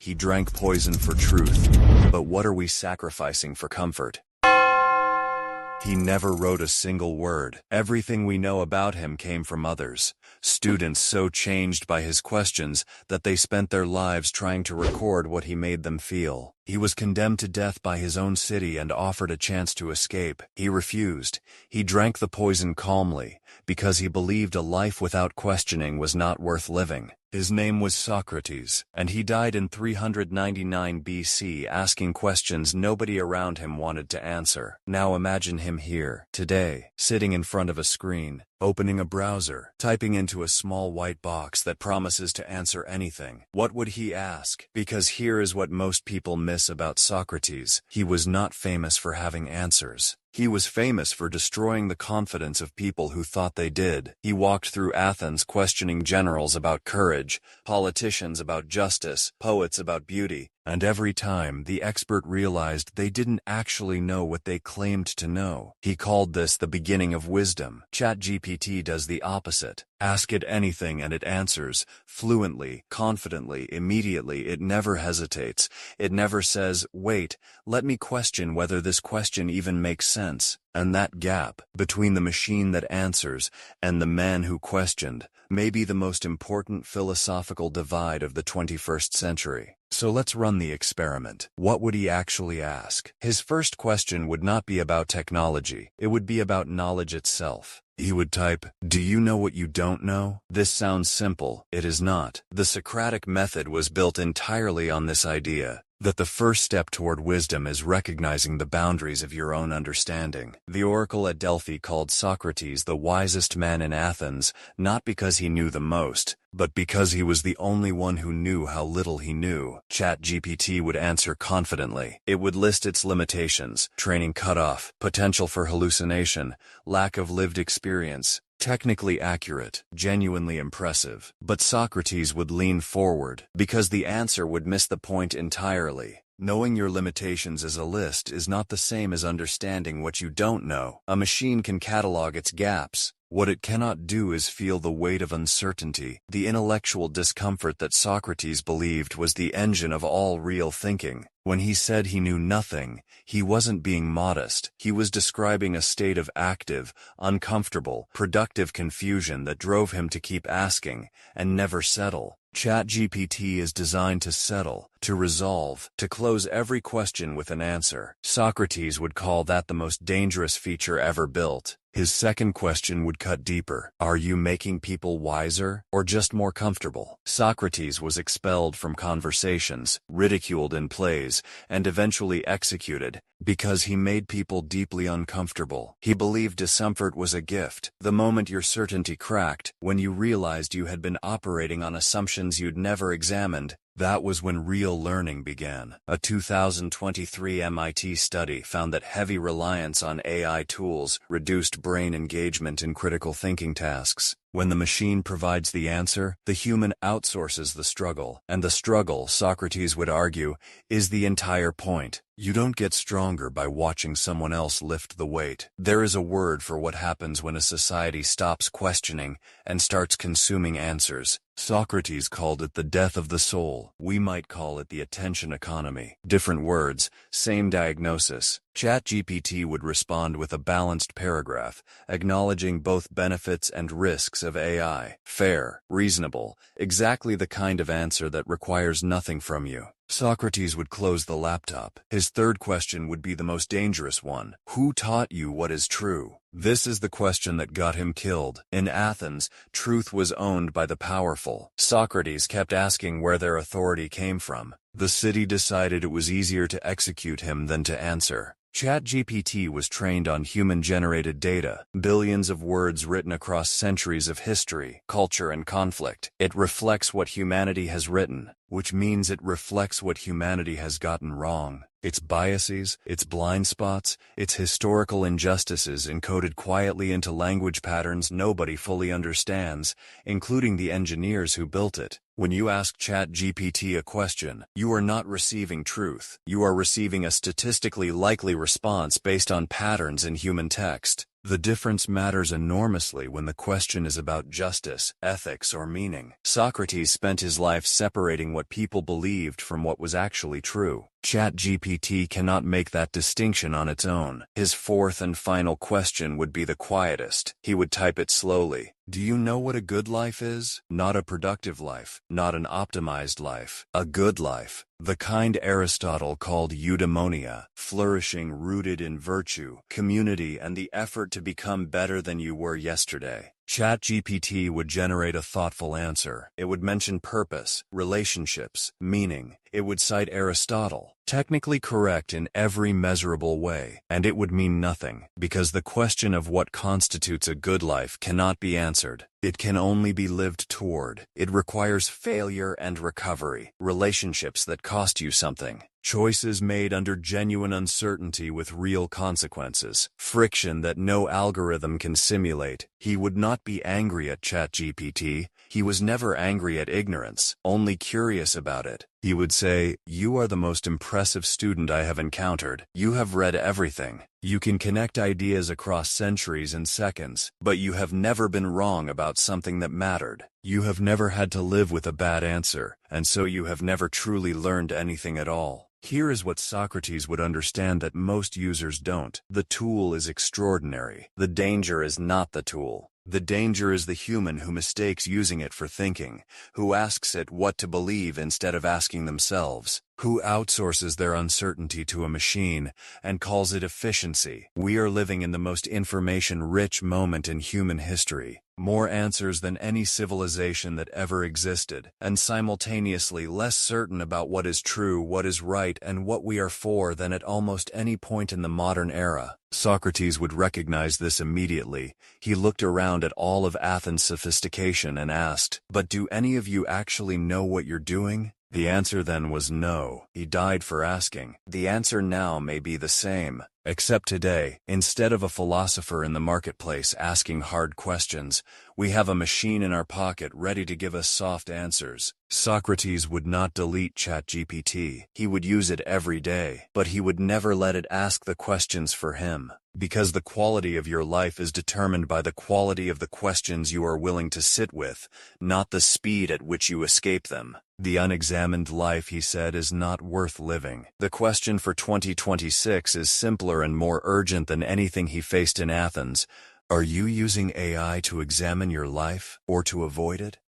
He drank poison for truth. But what are we sacrificing for comfort? He never wrote a single word. Everything we know about him came from others. Students so changed by his questions that they spent their lives trying to record what he made them feel. He was condemned to death by his own city and offered a chance to escape. He refused. He drank the poison calmly, because he believed a life without questioning was not worth living. His name was Socrates, and he died in 399 BC asking questions nobody around him wanted to answer. Now imagine him here, today, sitting in front of a screen, opening a browser, typing into a small white box that promises to answer anything. What would he ask? Because here is what most people miss about Socrates. He was not famous for having answers. He was famous for destroying the confidence of people who thought they did. He walked through Athens questioning generals about courage, politicians about justice, poets about beauty, and every time the expert realized they didn't actually know what they claimed to know. He called this the beginning of wisdom. ChatGPT does the opposite. Ask it anything and it answers, fluently, confidently, immediately. It never hesitates. It never says, wait, let me question whether this question even makes sense. And that gap between the machine that answers and the man who questioned may be the most important philosophical divide of the 21st century. So let's run the experiment. What would he actually ask? His first question would not be about technology. It would be about knowledge itself. He would type, "Do you know what you don't know?" This sounds simple. It is not. The Socratic method was built entirely on this idea that the first step toward wisdom is recognizing the boundaries of your own understanding. The oracle at Delphi called Socrates the wisest man in Athens, not because he knew the most, but because he was the only one who knew how little he knew. ChatGPT would answer confidently. It would list its limitations: training cutoff, potential for hallucination, lack of lived experience. Technically accurate, genuinely impressive. But Socrates would lean forward, because the answer would miss the point entirely. Knowing your limitations as a list is not the same as understanding what you don't know. A machine can catalog its gaps. What it cannot do is feel the weight of uncertainty, the intellectual discomfort that Socrates believed was the engine of all real thinking. When he said he knew nothing, he wasn't being modest. He was describing a state of active, uncomfortable, productive confusion that drove him to keep asking and never settle. ChatGPT is designed to settle, to resolve, to close every question with an answer. Socrates would call that the most dangerous feature ever built. His second question would cut deeper. Are you making people wiser, or just more comfortable? Socrates was expelled from conversations, ridiculed in plays, and eventually executed, because he made people deeply uncomfortable. He believed discomfort was a gift. The moment your certainty cracked, when you realized you had been operating on assumptions you'd never examined, that was when real learning began. A 2023 MIT study found that heavy reliance on AI tools reduced brain engagement in critical thinking tasks. When the machine provides the answer, the human outsources the struggle. And the struggle, Socrates would argue, is the entire point. You don't get stronger by watching someone else lift the weight. There is a word for what happens when a society stops questioning and starts consuming answers. Socrates called it the death of the soul. We might call it the attention economy. Different words, same diagnosis. ChatGPT would respond with a balanced paragraph, acknowledging both benefits and risks of AI. Fair, reasonable, exactly the kind of answer that requires nothing from you. Socrates would close the laptop. His third question would be the most dangerous one. Who taught you what is true? This is the question that got him killed. In Athens, truth was owned by the powerful. Socrates kept asking where their authority came from. The city decided it was easier to execute him than to answer. ChatGPT was trained on human-generated data, billions of words written across centuries of history, culture, and conflict. It reflects what humanity has written, which means it reflects what humanity has gotten wrong. Its biases, its blind spots, its historical injustices encoded quietly into language patterns nobody fully understands, including the engineers who built it. When you ask ChatGPT a question, you are not receiving truth. You are receiving a statistically likely response based on patterns in human text. The difference matters enormously when the question is about justice, ethics, or meaning. Socrates spent his life separating what people believed from what was actually true. ChatGPT cannot make that distinction on its own. His fourth and final question would be the quietest. He would type it slowly. Do you know what a good life is? Not a productive life, not an optimized life. A good life. The kind Aristotle called eudaimonia, flourishing rooted in virtue, community, and the effort to become better than you were yesterday. ChatGPT would generate a thoughtful answer. It would mention purpose, relationships, meaning. It would cite Aristotle, technically correct in every measurable way, and it would mean nothing, because the question of what constitutes a good life cannot be answered. It can only be lived toward. It requires failure and recovery, relationships that cost you something, choices made under genuine uncertainty with real consequences, friction that no algorithm can simulate. He would not be angry at ChatGPT. He was never angry at ignorance, only curious about it. He would say, "You are the most impressive student I have encountered. You have read everything. You can connect ideas across centuries in seconds, but you have never been wrong about something that mattered. You have never had to live with a bad answer, and so you have never truly learned anything at all." Here is what Socrates would understand that most users don't. The tool is extraordinary. The danger is not the tool. The danger is the human who mistakes using it for thinking, who asks it what to believe instead of asking themselves, who outsources their uncertainty to a machine and calls it efficiency. We are living in the most information-rich moment in human history, more answers than any civilization that ever existed, and simultaneously less certain about what is true, what is right, and what we are for than at almost any point in the modern era. Socrates would recognize this immediately. He looked around at all of Athens' sophistication and asked, "But do any of you actually know what you're doing?" The answer then was no. He died for asking. The answer now may be the same, except today, instead of a philosopher in the marketplace asking hard questions, we have a machine in our pocket ready to give us soft answers. Socrates would not delete ChatGPT. He would use it every day, but he would never let it ask the questions for him. Because the quality of your life is determined by the quality of the questions you are willing to sit with, not the speed at which you escape them. The unexamined life, he said, is not worth living. The question for 2026 is simpler and more urgent than anything he faced in Athens. Are you using AI to examine your life or to avoid it?